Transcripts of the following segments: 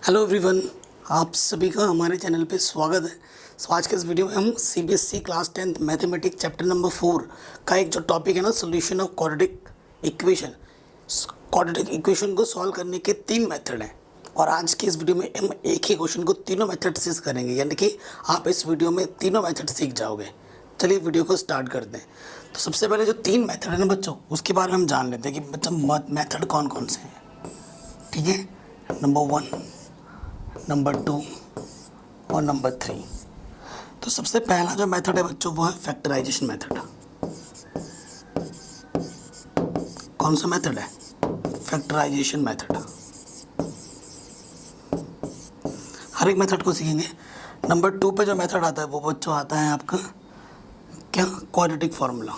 Hello everyone, आप सभी का हमारे चैनल पे स्वागत है। आज के इस वीडियो में हम CBSE class 10th mathematics chapter number 4 का एक जो टॉपिक है ना, solution of quadratic equation. Quadratic equation को सॉल्व करने के 3 मेथड हैं और आज की इस वीडियो में हम एक ही क्वेश्चन को तीनों मेथड से करेंगे, यानी कि आप इस वीडियो में तीनों मेथड सीख जाओगे। चलिए वीडियो को स्टार्ट करते हैं। तो सबसे पहले जो 3 मेथड है ना बच्चों, उसके बारे में हम जान लेते हैं कि बच्चों मेथड कौन कौन से हैं। ठीक है, नंबर 1, नंबर 2 और नंबर 3। तो सबसे पहला जो मेथड है बच्चों वो है फैक्टराइजेशन मेथड। कौन सा मेथड है? Factorisation method. हर एक मेथड को सीखेंगे। नंबर 2 पे जो मेथड आता है वो बच्चों आता है आपका क्या, क्वाड्रेटिक फॉर्मूला।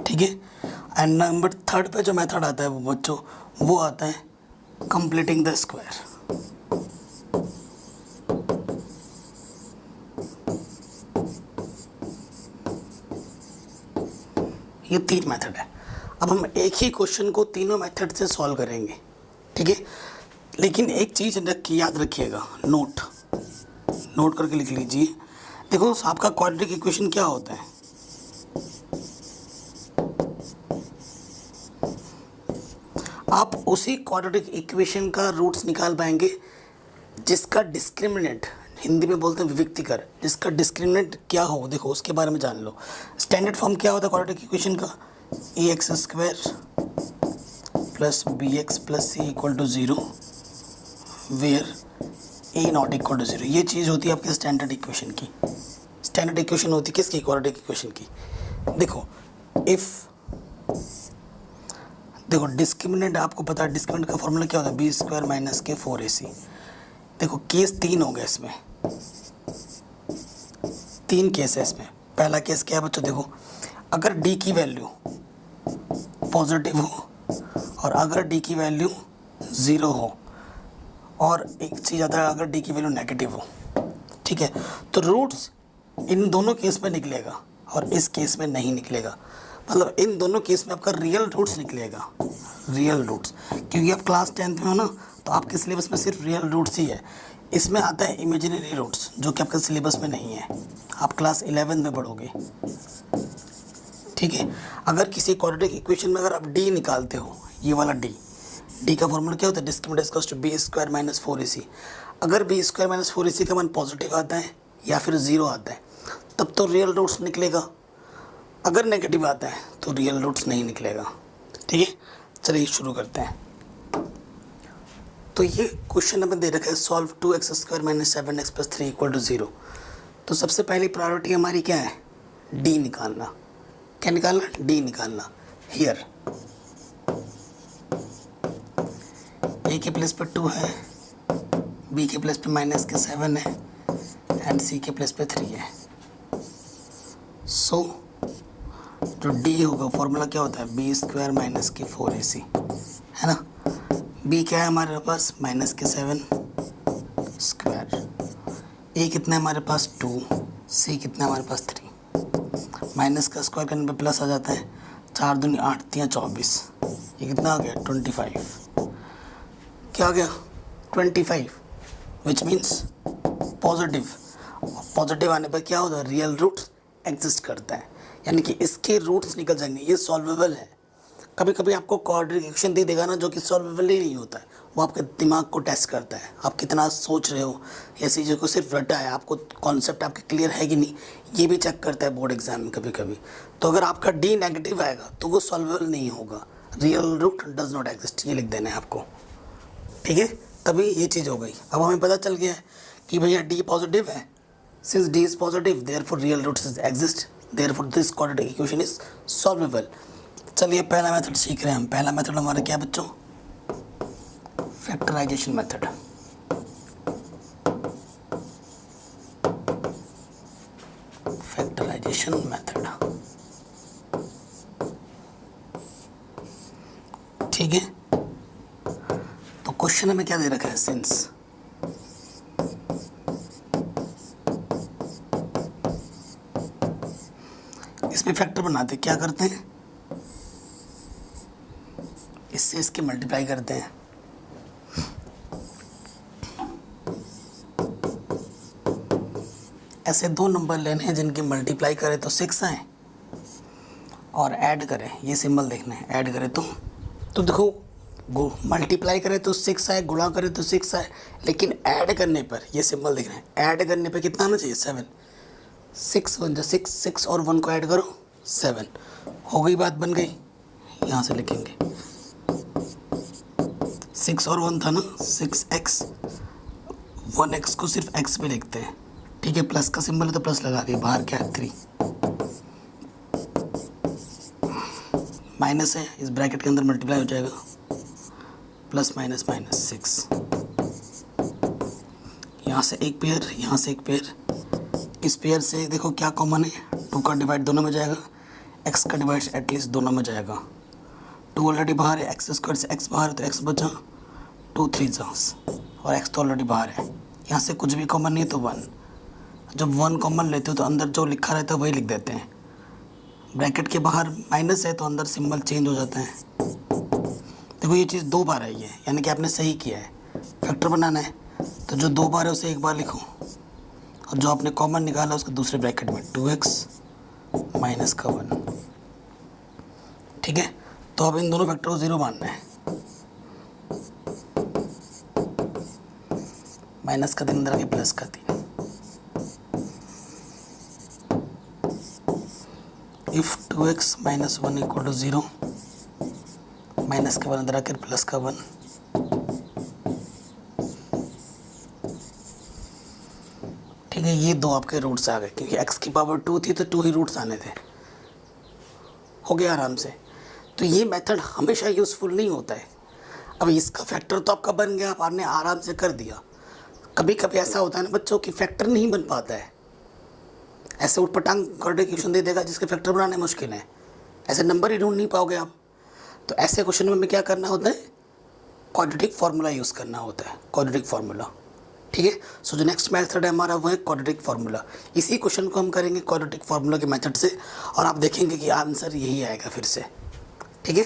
ठीक है। एंड नंबर 3 पे जो मेथड आता है वो बच्चों वो आता है कंप्लीटिंग द स्क्वायर। ये 3 मेथड है। अब हम एक ही क्वेश्चन को तीनों मेथड से सॉल्व करेंगे। ठीक है, लेकिन एक चीज़ याद रखिएगा, नोट करके लिख लीजिए। देखो आपका क्वाड्रेटिक इक्वेशन क्या होता है? आप उसी क्वाड्रेटिक इक्वेशन का रूट्स निकाल पाएंगे जिसका डिस्क्रिमिनेंट, हिंदी में बोलते हैं विविक्तिकर, जिसका डिस्क्रिमिनेंट क्या हो। देखो उसके बारे में जान लो। स्टैंडर्ड फॉर्म क्या होता है क्वाड्रेटिक इक्वेशन का? ax² plus bx plus c equal to 0 where a not equal to 0। ये चीज़ होती है आपके स्टैंडर्ड इक्वेशन की। स्टैंडर्ड इक्वेशन होती है किसकी? क्वाड्रेटिक इक्वेशन की। देखो डिस्क्रिमिनेंट आपको पता है, डिस्क्रिमिनेंट का फॉर्मूला क्या होता है? b² माइनस के 4ac। देखो केस 3 हो गया, इसमें 3 केस है इसमें। पहला केस क्या है बच्चों? देखो अगर d की वैल्यू पॉजिटिव हो और अगर d की वैल्यू 0 हो, और एक चीज़ आता है अगर d की वैल्यू नेगेटिव हो। ठीक है, तो रूट्स इन दोनों केस में निकलेगा और इस केस में नहीं निकलेगा। मतलब इन दोनों केस में आपका रियल रूट्स निकलेगा, रियल रूट्स। क्योंकि आप क्लास 10th में हो ना, तो आपके सिलेबस में सिर्फ रियल रूट्स ही है। इसमें आता है इमेजिनरी रूट्स जो कि आपके सिलेबस में नहीं है, आप क्लास 11 में पढ़ोगे। ठीक है, अगर किसी क्वाड्रेटिक इक्वेशन में अगर आप डी निकालते हो, ये वाला डी का फॉर्मूला क्या होता है? Discriminant b² minus 4ac। अगर b² माइनस 4ac का मान पॉजिटिव आता है या फिर 0 आता है तब तो रियल रूट्स निकलेगा। अगर नेगेटिव आता है तो रियल रूट्स नहीं निकलेगा। ठीक है, चलिए शुरू करते हैं। तो ये क्वेश्चन हमें दे रखा है, solve 2x² minus 7x plus 3 equal to 0। तो सबसे पहली प्रायोरिटी हमारी क्या है? डी निकालना। क्या निकालना? डी निकालना। हियर ए के प्लेस पे 2 है, बी के प्लेस पे माइनस के 7 है एंड सी के प्लेस पे 3 है। सो जो डी होगा फॉर्मूला क्या होता है? b² माइनस के 4ac, है ना। b क्या है हमारे पास? माइनस के 7 स्क्वायर। a कितना है हमारे पास? 2। c कितना है हमारे पास? 3। माइनस का स्क्वायर करने पे प्लस आ जाता है। 4 दूनी 8, 3 24। ये कितना आ गया? 25। क्या आ गया? 25, विच मीन्स पॉजिटिव। पॉजिटिव आने पर क्या होता है? रियल रूट्स एग्जिस्ट करता है, यानी कि इसके रूट्स निकल जाएंगे। ये सॉल्वेबल है। कभी कभी आपको क्वाड्रेटिक इक्वेशन दे देगा ना जो कि सॉल्वेबल ही नहीं होता है, वो आपके दिमाग को टेस्ट करता है, आप कितना सोच रहे हो या चीज़ों को सिर्फ रटा है, आपको कॉन्सेप्ट आपके क्लियर है कि नहीं, ये भी चेक करता है बोर्ड एग्जाम में कभी कभी। तो अगर आपका डी नेगेटिव आएगा तो वो सॉल्वेबल नहीं होगा, real root does not exist, ये लिख देना है आपको। ठीक है, तभी ये चीज़ हो गई। अब हमें पता चल गया है कि भैया डी पॉजिटिव है। Since D is positive therefore real roots exist, therefore this quadratic equation is solvable. चलिए पहला मेथड सीख रहे हैं हम। पहला मेथड हमारा क्या बच्चों? Factorisation method. Factorisation method. ठीक है, तो क्वेश्चन हमें क्या दे रखा है? सिंस भी फैक्टर बनाते क्या करते हैं, इससे इसके मल्टीप्लाई करते हैं। ऐसे दो नंबर लेने हैं जिनकी मल्टीप्लाई करें तो 6 आए और ऐड करें, ये सिंबल देखना है, ऐड करें तो देखो मल्टीप्लाई करें तो 6 आए, गुणा करें तो 6 आए, लेकिन ऐड करने पर ये सिंबल देखना है, ऐड करने पर कितना आना चाहिए 7। 6 1 जा 6, 6 और 1 को ऐड करो 7, हो गई बात, बन गई। यहाँ से लिखेंगे 6 और 1 था ना, 6x, 1x को सिर्फ x पे लिखते हैं, ठीक है। प्लस का सिंबल है तो प्लस लगा के, बाहर क्या है 3, माइनस है इस ब्रैकेट के अंदर मल्टीप्लाई हो जाएगा, प्लस माइनस माइनस 6, यहाँ से एक पेयर, यहाँ से एक पेयर, इस पेयर से देखो क्या कॉमन है, 2 का डिवाइड दोनों में जाएगा, x का डिवाइड एटलीस्ट दोनों में जाएगा, 2 ऑलरेडी बाहर है, एक्स स्क्वायर से x बाहर है तो x बचा, 2 3 जास, और x तो ऑलरेडी बाहर है, यहाँ से कुछ भी कॉमन नहीं है तो 1, जब 1 कॉमन लेते हो तो अंदर जो लिखा रहता है वही लिख देते हैं, ब्रैकेट के बाहर माइनस है तो अंदर सिंबल चेंज हो जाता है। देखो ये चीज़ 2 बार आई है, यानी कि आपने सही किया है, फैक्टर बनाना है तो जो 2 बार है उसे 1 बार लिखो, और जो आपने कॉमन निकाला उसको दूसरे ब्रैकेट में 2x माइनस का 1, ठीक है। तो अब इन दोनों फैक्टर को 0 मानना है, माइनस का 3 अंदर आके प्लस का 3, if 2x minus 1 equal to 0, minus का 1 अंदर आकर प्लस का 1, ठीक है। ये 2 आपके रूट्स आ गए, क्योंकि x की पावर 2 थी तो 2 ही रूट्स आने थे, हो गया आराम से। तो ये मेथड हमेशा यूज़फुल नहीं होता है। अब इसका फैक्टर तो आपका बन गया, आपने आराम से कर दिया। कभी कभी ऐसा होता है ना बच्चों कि फैक्टर नहीं बन पाता है, ऐसे उठपटांग करके क्वेश्चन दे देगा जिसके फैक्टर बनाने मुश्किल है, ऐसे नंबर ही ढूंढ नहीं पाओगे आप। तो ऐसे क्वेश्चन में हमें क्या करना होता है, क्वाड्रेटिक फार्मूला यूज़ करना होता है, क्वाड्रेटिक फार्मूला, ठीक है। सो जो नेक्स्ट मेथड है हमारा वो है क्वाड्रेटिक फार्मूला। इसी क्वेश्चन को हम करेंगे क्वाड्रेटिक फार्मूला के मेथड से, और आप देखेंगे कि आंसर यही आएगा फिर से, ठीक है।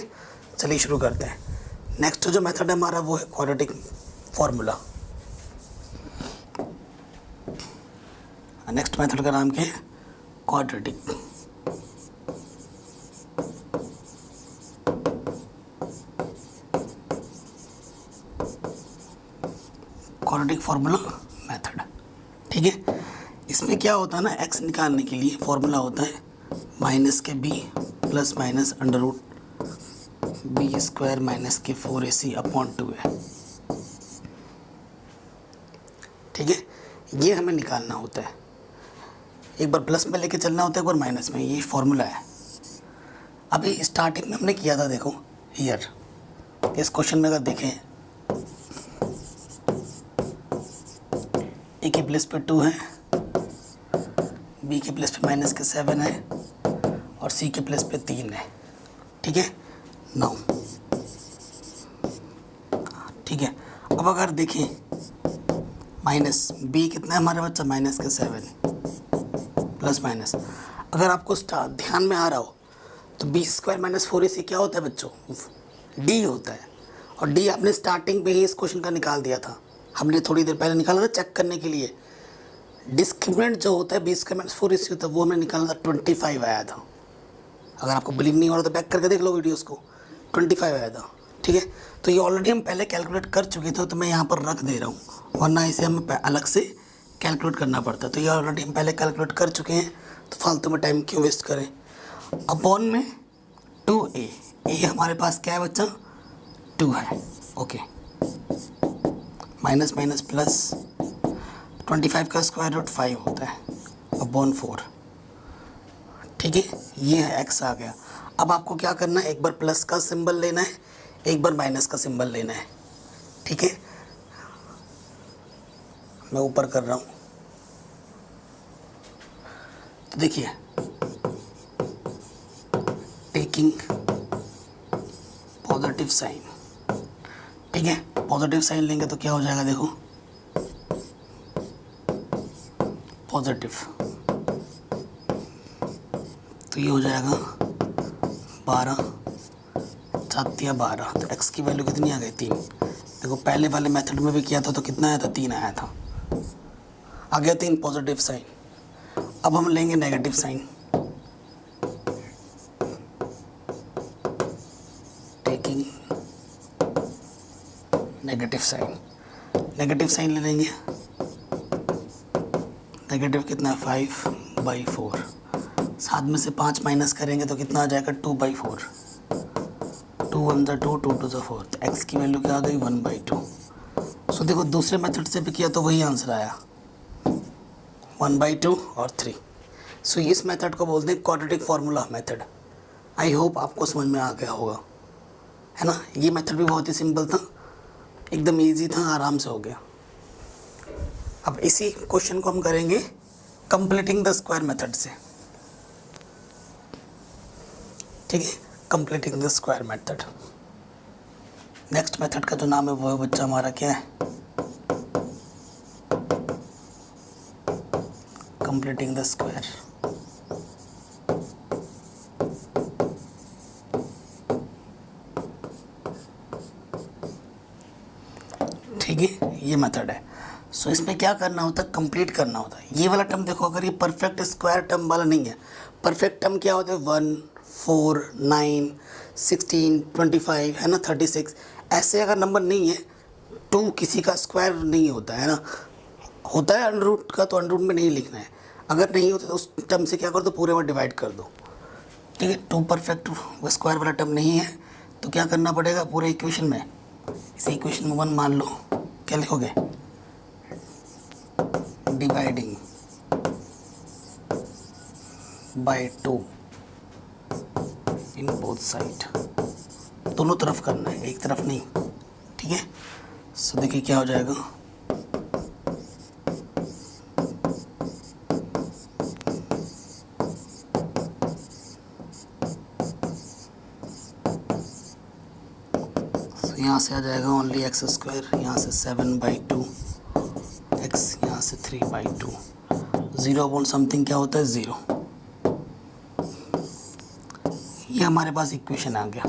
चलिए शुरू करते हैं। नेक्स्ट जो मेथड है हमारा वो है क्वाड्रेटिक फार्मूला। नेक्स्ट मेथड का नाम क्या है, क्वाड्रेटिक। क्वाड्रेटिक फार्मूला मेथड, ठीक है। इसमें क्या होता है ना, x निकालने के लिए फार्मूला होता है माइनस के b plus minus under root B square minus के 4ac अपॉन 2a, ठीक है। ये हमें निकालना होता है, एक बार प्लस में लेके चलना होता है, एक बार माइनस में, ये फार्मूला है। अभी स्टार्टिंग में हमने किया था, देखो हियर इस क्वेश्चन में अगर देखें, ए के प्लेस पे 2 है, बी के प्लेस पे माइनस के 7 है, और सी के प्लेस पे 3 है, ठीक है। 9, ठीक है। अब अगर देखें माइनस बी कितना है हमारे बच्चा, माइनस के 7 प्लस माइनस, अगर आपको ध्यान में आ रहा हो तो बी स्क्वायर माइनस 4ac क्या होता है बच्चों, डी होता है। और डी आपने स्टार्टिंग पे ही इस क्वेश्चन का निकाल दिया था, हमने थोड़ी देर पहले निकाला था चेक करने के लिए। डिस्क्रिमिनेंट जो होता है बी स्क्वायर माइनस 4ac होता है, वो हमने निकाला था 25 आया था। अगर आपको बिलीव नहीं हो रहा तो बैक करके देख लो वीडियोस को, 25 आया था, ठीक है। तो ये ऑलरेडी हम पहले कैलकुलेट कर चुके थे, तो मैं यहाँ पर रख दे रहा हूँ, वरना इसे हमें अलग से कैलकुलेट करना पड़ता है। तो ये ऑलरेडी हम पहले कैलकुलेट कर चुके हैं, तो फालतू में टाइम क्यों वेस्ट करें। अपॉन में 2a, ए हमारे पास क्या है बच्चा, 2 है, ओके। माइनस माइनस प्लस, 25 का स्क्वायर रूट 5 होता है, अपॉन 4, ठीक है। ये है x आ गया। अब आपको क्या करना है, एक बार प्लस का सिंबल लेना है, एक बार माइनस का सिंबल लेना है, ठीक है। मैं ऊपर कर रहा हूँ, तो देखिए टेकिंग पॉजिटिव साइन, ठीक है। पॉजिटिव साइन लेंगे तो क्या हो जाएगा, देखो पॉजिटिव, तो ये हो जाएगा 12, 7 या 12, तो x की वैल्यू कितनी आ गई 3। देखो पहले वाले मेथड में भी किया था तो कितना आया था 3 आया था, आ गया 3 पॉजिटिव साइन। अब हम लेंगे negative sign, taking negative sign, negative sign ले लेंगे। नेगेटिव कितना है 5/4, 7 में से 5 माइनस करेंगे तो कितना आ जाएगा 2/4, 2 1 2, 2 2 4, तो x की वैल्यू क्या आ गई 1/2। सो देखो दूसरे मेथड से भी किया तो वही आंसर आया 1/2 और 3। सो इस मेथड को बोलते हैं quadratic formula method. I hope आपको समझ में आ गया होगा, है ना। ये मेथड भी बहुत ही सिंपल था, एकदम इजी था, आराम से हो गया। अब इसी क्वेश्चन को हम करेंगे कंप्लीटिंग द स्क्वायर मेथड से, ठीक है, completing the square method. Next method का जो नाम है वो बच्चा हमारा क्या है, कंप्लीटिंग द स्क्वायर। ठीक है, ये मेथड है। सो इसमें क्या करना होता है, कंप्लीट करना होता है। ये वाला टर्म देखो, अगर ये परफेक्ट स्क्वायर टर्म वाला नहीं है, परफेक्ट टर्म क्या होता है 1 4 9 16 25, है ना, 36, ऐसे अगर नंबर नहीं है, 2 किसी का स्क्वायर नहीं होता है ना, होता है अंडर रूट का, तो अंडर रूट में नहीं लिखना है। अगर नहीं होता तो उस टर्म से क्या कर दो, पूरे में डिवाइड कर दो, ठीक है। 2 परफेक्ट स्क्वायर वाला टर्म नहीं है तो क्या करना पड़ेगा, पूरे इक्वेशन में, इसे इक्वेशन में 1 मान लो, क्या लिखोगे, dividing by 2 in both side, दोनों तरफ करना है, एक तरफ नहीं, ठीक है। सो देखिए क्या हो जाएगा, यहाँ से आ जाएगा ओनली x², यहाँ से 7/2 x, यहाँ से 3/2, 0.something क्या होता है 0। ये हमारे पास इक्वेशन आ गया,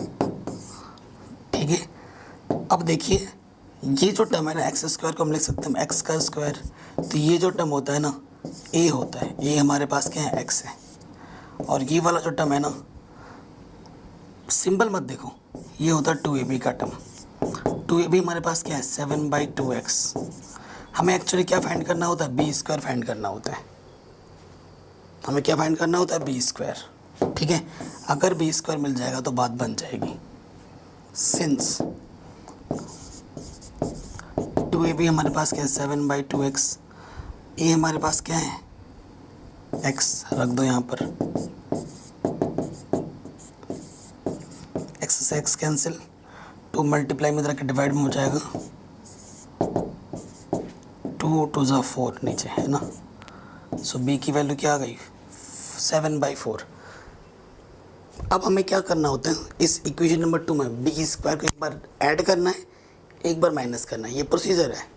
ठीक है। अब देखिए ये जो टर्म है ना x² को हम लिख सकते हैं x का स्क्वायर, तो ये जो टर्म होता है ना a होता है, ये हमारे पास क्या है x है, और ये वाला जो टर्म है ना, सिंबल मत देखो, ये होता है 2ab का टर्म। 2ab हमारे पास क्या है 7/2x। हमें एक्चुअली क्या फाइंड करना होता है, b² फाइंड करना होता है। हमें क्या फाइंड करना होता है, b², ठीक है। अगर b² मिल जाएगा तो बात बन जाएगी। सिंस 2ab हमारे पास क्या है 7/2x, a हमारे पास क्या है x, रख दो यहाँ पर, x से x कैंसिल, 2 मल्टीप्लाई में रख के डिवाइड में हो जाएगा, 2 2 ज़ा 4 नीचे, है ना। सो b की वैल्यू क्या आ गई 7/4। अब हमें क्या करना होता है, इस इक्वेशन नंबर 2 में b² को एक बार ऐड करना है, एक बार माइनस करना है, ये प्रोसीजर है।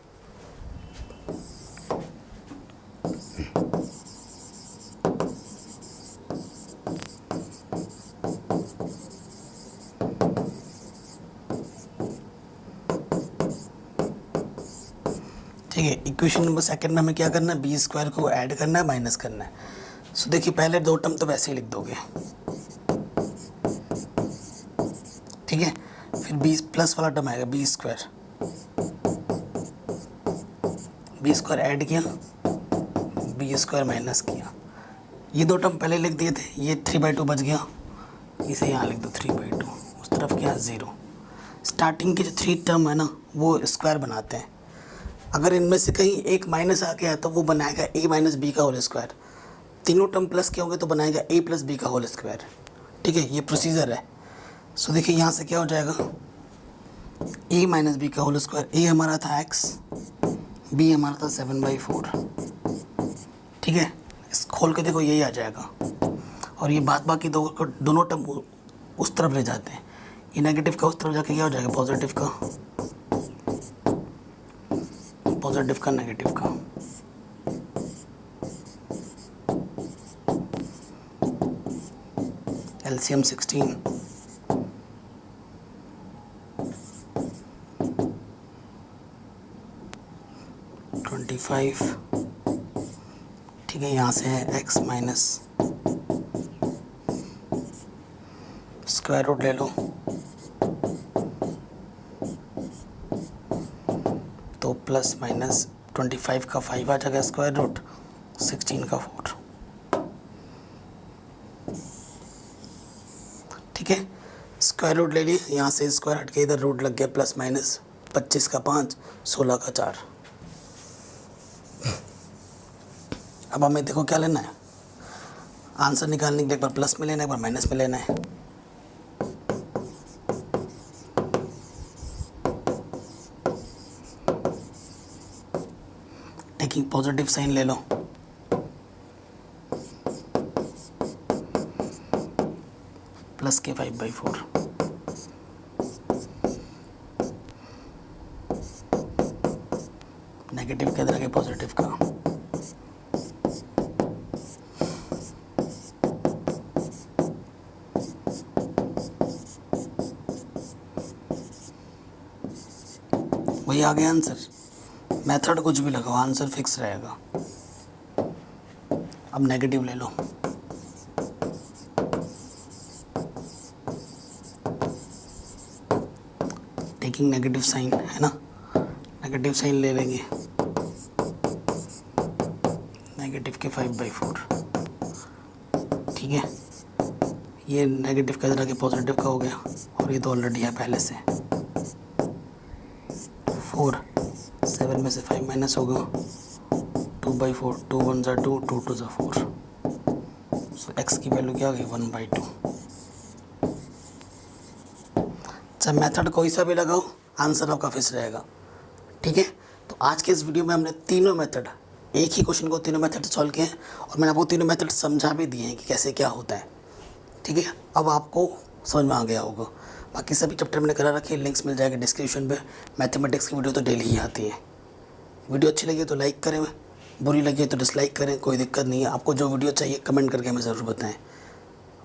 ठीक है, इक्वेशन नंबर सेकंड में हमें क्या करना है, b² को ऐड करना है, माइनस करना है। सो देखिए पहले 2 टर्म तो वैसे ही लिख दोगे, ठीक है, फिर b प्लस वाला टर्म आएगा b² ऐड किया, b² माइनस किया, ये 2 टर्म पहले लिख दिए थे, ये 3/2 बच गया, इसे यहाँ लिख दो 3/2, उस तरफ क्या 0। स्टार्टिंग के जो 3 टर्म है ना वो स्क्वायर बनाते हैं, अगर इनमें से कहीं एक माइनस आ गया तो वो बनाएगा a माइनस b का होल स्क्वायर, तीनों टर्म प्लस के होंगे तो बनाएगा a प्लस b का होल स्क्वायर, ठीक है, ये प्रोसीजर है। सो देखिए यहाँ से क्या हो जाएगा, a माइनस b का होल स्क्वायर, a हमारा था x, b हमारा था 7/4, ठीक है। इस खोल के देखो यही आ जाएगा, और ये बाकी दोनों टर्म उस तरफ ले जाते हैं, ये नेगेटिव का उस तरफ जाके क्या हो जाएगा पॉजिटिव का नेगेटिव का। एलसीएम 16, 25, ठीक है। यहाँ से है x माइनस स्क्वायर रूट ले लो, तो प्लस माइनस 25 का 5 आ जाएगा स्क्वायर रूट, 16 का 4, ठीक है। स्क्वायर रूट ले लिए, यहाँ से स्क्वायर हट के इधर रूट लग गया, प्लस माइनस 25 का 5, 16 का 4। अब हमें देखो क्या लेना है, आंसर निकालने के लिए एक बार प्लस में लेना है, एक बार माइनस में लेना है। टेकिंग पॉजिटिव साइन ले लो, प्लस के 5/4, नेगेटिव के इधर के पॉजिटिव का, वही आ गया आंसर। मेथड कुछ भी लगाओ, आंसर फिक्स रहेगा। अब नेगेटिव ले लो, टेकिंग नेगेटिव साइन है ना, नेगेटिव साइन ले लेंगे, नेगेटिव के 5/4, ठीक है। ये नेगेटिव का इधर आके पॉजिटिव का हो गया, और ये तो ऑलरेडी है पहले से। 4, 7 में से 5 माइनस होगा, 2/4, 2 1 ज़ा 2, 2 2 ज़ा 4, सो x की वैल्यू क्या आ गई 1/2। अच्छा, मेथड कोई सा भी लगाओ, आंसर आपका फिक्स रहेगा, ठीक है। तो आज के इस वीडियो में हमने तीनों मेथड, एक ही क्वेश्चन को तीनों मेथड सॉल्व किए हैं, और मैंने आपको तीनों मेथड समझा भी दिए हैं कि कैसे क्या होता है, ठीक है। अब आपको समझ में आ गया होगा। बाकी सभी चैप्टर मैंने करा रखे, लिंक्स मिल जाएगा डिस्क्रिप्शन पे। मैथमेटिक्स की वीडियो तो डेली ही आती है। वीडियो अच्छी लगी तो लाइक करें, बुरी लगी तो डिसलाइक करें, कोई दिक्कत नहीं है। आपको जो वीडियो चाहिए कमेंट करके हमें ज़रूर बताएं,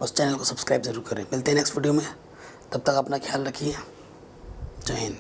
और चैनल को सब्सक्राइब ज़रूर करें। मिलते हैं नेक्स्ट वीडियो में, तब तक अपना ख्याल रखिए। जय हिंद।